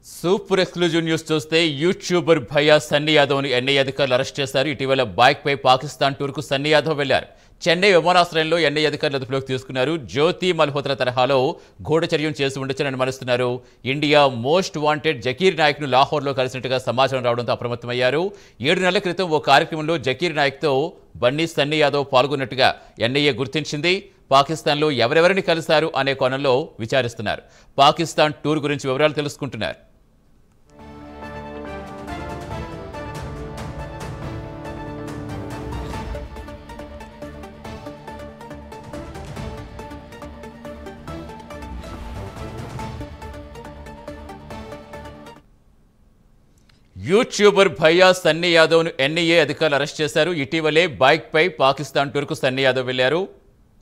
Super exclusive news చూస్తే YouTuber భయ్యా Sunny యాదవ్ని NIA అధికారులు అరెస్ట్ చేశారు. ఇటీవల బైక్పై పాకిస్తాన్ టూర్కు సన్నీ యాదవ్ వెళ్లారు. చెన్నై విమానాశ్రయంలో ఎన్ఐఏ అధికారులు అదుపులోకి తీసుకున్నారు. జ్యోతి మల్హోత్రా తరహాలో గూఢచర్యం చేసి ఉండొచ్చని అనుమానిస్తున్నారు. ఇండియా మోస్ట్ వాంటెడ్ జకీర్ నాయక్ను లాహోర్లో కలిసినట్టుగా సమాచారం రావడంతో అప్రమత్తమయ్యారు. 7 నెలల క్రితం ఓ కార్యక్రమంలో జకీర్ నాయక్తో బన్నీ సన్నీ యాదవ్ పాల్గొన్నట్టుగా ఎన్ఐఏ గుర్తించింది. పాకిస్తాన్లో ఎవరెవరిని కలిశారు అనే కోణంలో విచారిస్తున్నారు. పాకిస్తాన్ టూర్ గురించి వివరాలు తెలుసుకుంటున్నారు. యూట్యూబర్ భయ్యా సన్నీ యాదవ్ను ఎన్ఐఏ అధికారులు అరెస్ట్ చేశారు. ఇటీవలే బైక్పై పాకిస్తాన్ టూర్కు సన్నీ యాదవ్ వెళ్లారు.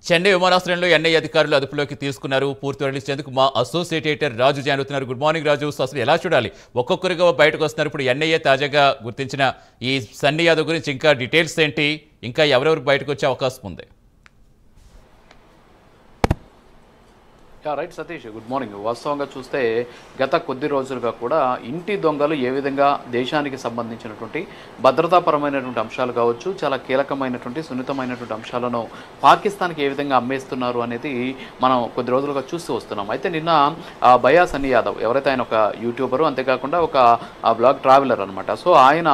చెన్నై విమానాశ్రయంలో ఎన్ఐఏ అధికారులు అదుపులోకి తీసుకున్నారు. పూర్తి వివరించేందుకు మా అసోసియేట్ ఎడిటర్ రాజు జాయిన్ అవుతున్నారు. గుడ్ మార్నింగ్ రాజు. అసలు ఎలా చూడాలి? ఒక్కొక్కరిగా బయటకు వస్తున్నారు. ఇప్పుడు ఎన్ఐఏ తాజాగా గుర్తించిన ఈ సన్నీ యాదవ్ గురించి ఇంకా డీటెయిల్స్ ఏంటి? ఇంకా ఎవరెవరు బయటకు వచ్చే అవకాశం ఉంది? Right Satish, good morning. వాస్తవంగా చూస్తే గత కొద్ది రోజులుగా కూడా ఇంటి దొంగలు ఏ విధంగా దేశానికి సంబంధించినటువంటి భద్రతాపరమైనటువంటి అంశాలు కావచ్చు, చాలా కీలకమైనటువంటి సున్నితమైనటువంటి అంశాలను పాకిస్తాన్కి ఏ విధంగా అమ్మేస్తున్నారు అనేది మనం కొద్ది రోజులుగా చూస్తూ వస్తున్నాం. అయితే నిన్న భయ్యా సన్నీ యాదవ్ ఎవరైతే ఆయన ఒక యూట్యూబరు, అంతేకాకుండా ఒక బ్లాగ్ ట్రావెలర్ అనమాట. సో ఆయన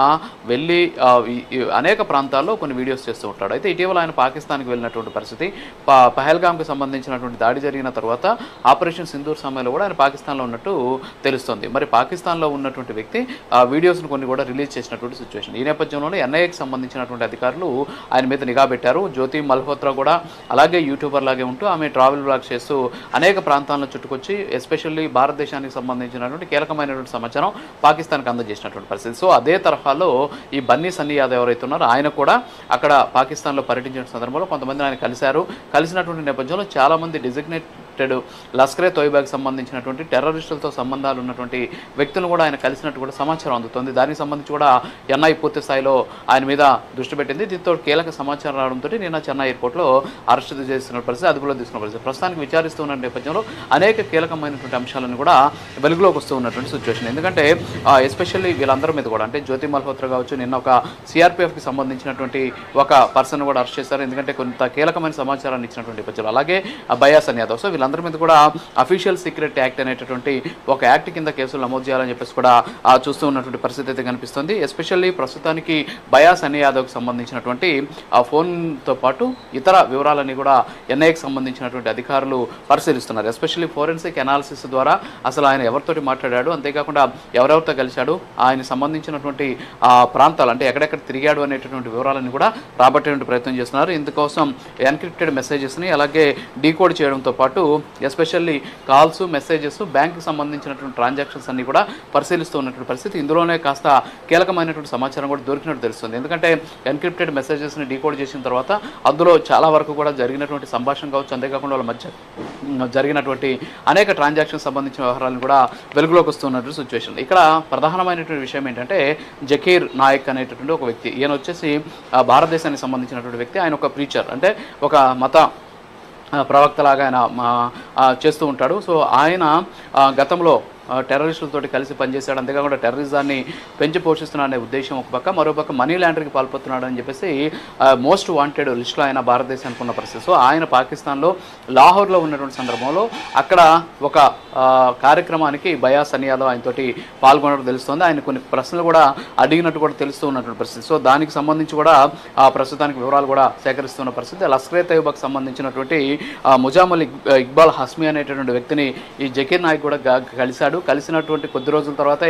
వెళ్ళి అనేక ప్రాంతాల్లో కొన్ని వీడియోస్ చేస్తూ ఉంటాడు. అయితే ఇటీవల ఆయన పాకిస్తాన్కి వెళ్ళినటువంటి పరిస్థితి, పహల్గామ్కి సంబంధించినటువంటి దాడి జరిగిన తర్వాత ఆపరేషన్ సింధూర్ సమయంలో కూడా ఆయన పాకిస్తాన్లో ఉన్నట్టు తెలుస్తుంది. మరి పాకిస్తాన్లో ఉన్నటువంటి వ్యక్తి ఆ వీడియోస్ను కొన్ని కూడా రిలీజ్ చేసినటువంటి సిచ్యువేషన్. ఈ నేపథ్యంలోనే ఎన్ఐఏకి సంబంధించినటువంటి అధికారులు ఆయన మీద నిఘా పెట్టారు. జ్యోతి మల్హోత్రా కూడా అలాగే యూట్యూబర్ లాగే ఉంటూ ఆమె ట్రావెల్ బ్లాగ్ చేస్తూ అనేక ప్రాంతాలను చుట్టుకొచ్చి ఎస్పెషల్లీ భారతదేశానికి సంబంధించినటువంటి కీలకమైనటువంటి సమాచారం పాకిస్తాన్కి అందజేసినటువంటి పరిస్థితి. సో అదే తరహాలో ఈ బన్నీ సన్నీ యాదవ్ ఎవరైతే ఉన్నారో ఆయన కూడా అక్కడ పాకిస్తాన్లో పర్యటించిన సందర్భంలో కొంతమంది ఆయన కలిసినటువంటి నేపథ్యంలో చాలామంది డిజిగ్నేటెడ్ లష్కరే తోయిబాకి సంబంధించినటువంటి టెర్రరిస్టులతో సంబంధాలు ఉన్నటువంటి వ్యక్తులను కూడా ఆయన కలిసినట్టు కూడా సమాచారం అందుతుంది. దానికి సంబంధించి కూడా ఎన్ఐ పూర్తి స్థాయిలో ఆయన మీద దృష్టి పెట్టింది. దీంతో కీలక సమాచారం రావడంతో నిన్న చెన్నై ఎయిర్పోర్ట్లో అరెస్ట్ చేస్తున్న పరిస్థితి, అదుపులో తీసుకున్న పరిస్థితి. ప్రస్తుతానికి విచారిస్తున్న నేపథ్యంలో అనేక కీలకమైనటువంటి అంశాలను కూడా వెలుగులోకి వస్తూ ఉన్నటువంటి సిచ్యువేషన్. ఎందుకంటే ఎస్పెషల్లీ వీళ్ళందరి మీద కూడా, అంటే జ్యోతి మల్హోత్రా కావచ్చు, నిన్న ఒక సిఆర్పిఎఫ్కి సంబంధించినటువంటి ఒక పర్సన్ కూడా అరెస్ట్ చేశారు. ఎందుకంటే కొంత కీలకమైన సమాచారాన్ని ఇచ్చినటువంటి నేపథ్యంలో. అలాగే భయ్యా సన్నీ యాదవ్. సో వీళ్ళందరి మీద కూడా అఫీషియల్ సీక్రెట్ యాక్ట్ అనేటటువంటి ఒక యాక్ట్ కింద కేసులు నమోదు చేయాలని చెప్పేసి కూడా చూస్తూ ఉన్నటువంటి పరిస్థితి అయితే కనిపిస్తుంది. ఎస్పెషల్లీ ప్రస్తుతానికి భయ్యా సన్నీ యాదవ్కి సంబంధించినటువంటి ఆ ఫోన్తో పాటు ఇతర వివరాలన్నీ కూడా ఎన్ఐఏకి సంబంధించినటువంటి అధికారులు పరిశీలిస్తున్నారు. ఎస్పెషల్లీ ఫోరెన్సిక్ అనాలిసిస్ ద్వారా అసలు ఆయన ఎవరితోటి మాట్లాడాడు, అంతేకాకుండా ఎవరెవరితో కలిశాడు, ఆయన సంబంధించినటువంటి ప్రాంతాలు అంటే ఎక్కడెక్కడ తిరిగాడు అనేటటువంటి వివరాలను కూడా రాబట్టేటువంటి ప్రయత్నం చేస్తున్నారు. ఇందుకోసం ఎన్క్రిప్టెడ్ మెసేజెస్ని అలాగే డీకోడ్ చేయడంతో పాటు ఎస్పెషల్లీ కాల్స్, మెసేజెస్, బ్యాంక్కి సంబంధించినటువంటి ట్రాన్సాక్షన్స్ అన్ని కూడా పరిశీలిస్తూ ఉన్నటువంటి పరిస్థితి. ఇందులోనే కాస్త కీలకమైనటువంటి సమాచారం కూడా దొరికినట్టు తెలుస్తుంది. ఎందుకంటే ఎన్క్రిప్టెడ్ మెసేజెస్ని డీకోడ్ చేసిన తర్వాత అందులో చాలా వరకు కూడా జరిగినటువంటి సంభాషణ కావచ్చు, అంతేకాకుండా వాళ్ళ మధ్య జరిగినటువంటి అనేక ట్రాన్సాక్షన్స్ సంబంధించిన వ్యవహారాలను కూడా వెలుగులోకి వస్తున్నటువంటి సిచ్యువేషన్. ఇక్కడ ప్రధానమైనటువంటి విషయం ఏంటంటే జకీర్ నాయక్ అనేటటువంటి ఒక వ్యక్తి. ఈయన వచ్చేసి భారతదేశానికి సంబంధించినటువంటి వ్యక్తి. ఆయన ఒక ప్రీచర్, అంటే ఒక మత ప్రవక్తలాగా ఆయన చేస్తూ ఉంటాడు. సో ఆయన గతంలో టెర్రరిస్టులతో కలిసి పనిచేశాడు. అంతేకాకుండా టెర్రరిజాన్ని పెంచి పోషిస్తున్నాడు అనే ఉద్దేశం ఒక పక్క, మరోపక్క మనీ లాండరింగ్కి పాల్పడుతున్నాడు అని చెప్పేసి మోస్ట్ వాంటెడ్ లిస్టులో ఆయన భారతదేశానికి ఉన్న పరిస్థితి. సో ఆయన పాకిస్తాన్లో లాహోర్లో ఉన్నటువంటి సందర్భంలో అక్కడ ఒక కార్యక్రమానికి భయ్యా సన్నీ యాదవ్ ఆయనతోటి పాల్గొనడం తెలుస్తుంది. ఆయన కొన్ని ప్రశ్నలు కూడా అడిగినట్టు కూడా తెలుస్తూ ఉన్నటువంటి పరిస్థితి. సో దానికి సంబంధించి కూడా ప్రస్తుతానికి వివరాలు కూడా సేకరిస్తున్న పరిస్థితి. లష్కరే తోయిబాకి సంబంధించినటువంటి ముజాముల్ ఇక్బాల్ హస్మి అనేటటువంటి వ్యక్తిని ఈ జకీర్ నాయక్ కూడా కలిసినటువంటి కొద్ది రోజుల తర్వాతే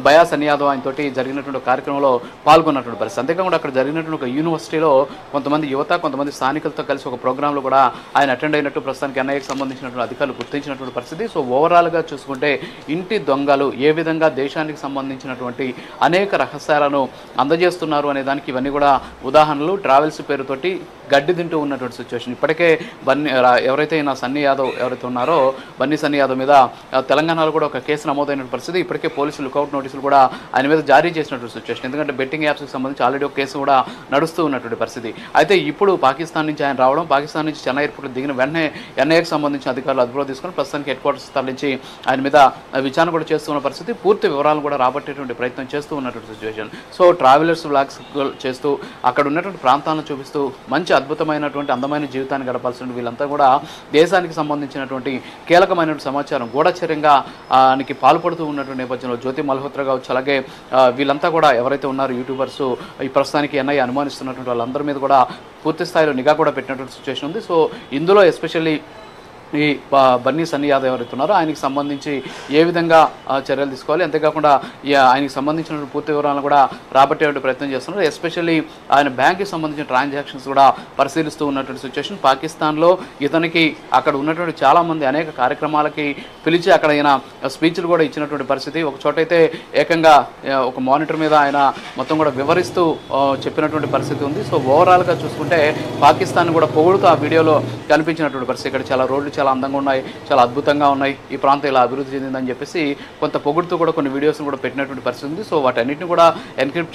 భయ్యా సన్నీ యాదవ్ ఆయనతోటి జరిగినటువంటి కార్యక్రమంలో పాల్గొన్నటువంటి పరిస్థితి. అంతేకాకుండా అక్కడ జరిగినటువంటి ఒక యూనివర్సిటీలో కొంతమంది యువత, కొంతమంది స్థానికులతో కలిసి ఒక ప్రోగ్రాంలో కూడా ఆయన అటెండ్ అయినట్టు ప్రస్తుతానికి ఎన్ఐఏకి సంబంధించినటువంటి అధికారులు గుర్తించినటువంటి పరిస్థితి. సో ఓవరాల్గా చూసుకుంటే ఇంటి దొంగలు ఏ విధంగా దేశానికి సంబంధించినటువంటి అనేక రహస్యాలను అందజేస్తున్నారు అనే దానికి ఇవన్నీ కూడా ఉదాహరణలు. ట్రావెల్స్ పేరుతోటి గడ్డి తింటూ ఉన్నటువంటి సిచ్యువేషన్. ఇప్పటికే ఎవరైతే సన్నీ యాదవ్ ఎవరైతే ఉన్నారో బన్నీ సన్నీ యాదవ్ మీద తెలంగాణలో కూడా ఒక కేసు నమోదైన పరిస్థితి. ఇప్పటికే పోలీసులు లుకౌట్ నోటీసులు కూడా ఆయన మీద జారీ చేసినటువంటి సిచ్యువేషన్. ఎందుకంటే బెట్టింగ్ యాప్స్కి సంబంధించి ఆల్రెడీ ఒక కేసు కూడా నడుస్తూ ఉన్నటువంటి పరిస్థితి. అయితే ఇప్పుడు పాకిస్తాన్ నుంచి ఆయన రావడం, పాకిస్తాన్ నుంచి చెన్నై ఎయిర్పోర్ట్లో దిగిన వెంటనే ఎన్ఐఏకి సంబంధించిన అధికారులు అదుపులో తీసుకొని ప్రస్తుతానికి హెడ్ క్వార్టర్స్ తరలించి ఆయన మీద విచారణ కూడా చేస్తున్న పరిస్థితి. పూర్తి వివరాలు కూడా రాబట్టేటువంటి ప్రయత్నం చేస్తూ ఉన్నటువంటి సిచ్యువేషన్. సో ట్రావెలర్స్ వ్లాగ్స్ చేస్తూ అక్కడ ఉన్నటువంటి ప్రాంతాలను చూపిస్తూ మంచి అద్భుతమైనటువంటి అందమైన జీవితాన్ని గడపాల్సిన వీళ్ళంతా కూడా దేశానికి సంబంధించినటువంటి కీలకమైనటువంటి సమాచారం గూఢచర్యంగా పాల్పడుతూ ఉన్నటువంటి నేపథ్యంలో జ్యోతి మల్హోత్రా కావచ్చు, అలాగే వీళ్ళంతా కూడా ఎవరైతే ఉన్నారో యూట్యూబర్స్ ఈ ప్రస్తుతానికి ఎన్ఐఏ అనుమానిస్తున్నటువంటి వాళ్ళందరి మీద కూడా పూర్తి స్థాయిలో నిఘా కూడా పెట్టినటువంటి సిచ్యువేషన్ ఉంది. సో ఇందులో ఎస్పెషల్లీ ఈ బన్నీ సన్నీ యాదవ్ ఎవరైతే ఉన్నారో ఆయనకి సంబంధించి ఏ విధంగా చర్యలు తీసుకోవాలి, అంతేకాకుండా ఆయనకి సంబంధించిన పూర్తి వివరాలను కూడా రాబట్టే ప్రయత్నం చేస్తున్నారు. ఎస్పెషల్లీ ఆయన బ్యాంక్కి సంబంధించిన ట్రాన్సాక్షన్స్ కూడా పరిశీలిస్తూ ఉన్నటువంటి సిచ్యువేషన్. పాకిస్తాన్లో ఇతనికి అక్కడ ఉన్నటువంటి చాలామంది అనేక కార్యక్రమాలకి పిలిచి అక్కడ ఆయన స్పీచ్లు కూడా ఇచ్చినటువంటి పరిస్థితి. ఒక చోట అయితే ఏకంగా ఒక మానిటర్ మీద ఆయన మొత్తం కూడా వివరిస్తూ చెప్పినటువంటి పరిస్థితి ఉంది. సో ఓవరాల్గా చూసుకుంటే పాకిస్తాన్ కూడా పొగుడుతూ ఆ వీడియోలో కనిపించినటువంటి పరిస్థితి. ఇక్కడ చాలా రోడ్లు చాలా అందంగా ఉన్నాయి, చాలా అద్భుతంగా ఉన్నాయి, ఈ ప్రాంతం ఇలా అభివృద్ధి చెందిందని చెప్పేసి కొంత పొగుడుతూ కూడా కొన్ని వీడియోస్ని కూడా పెట్టినటువంటి పరిస్థితి ఉంది. సో వాటన్నిటిని కూడా ఎన్క్రిప్ట్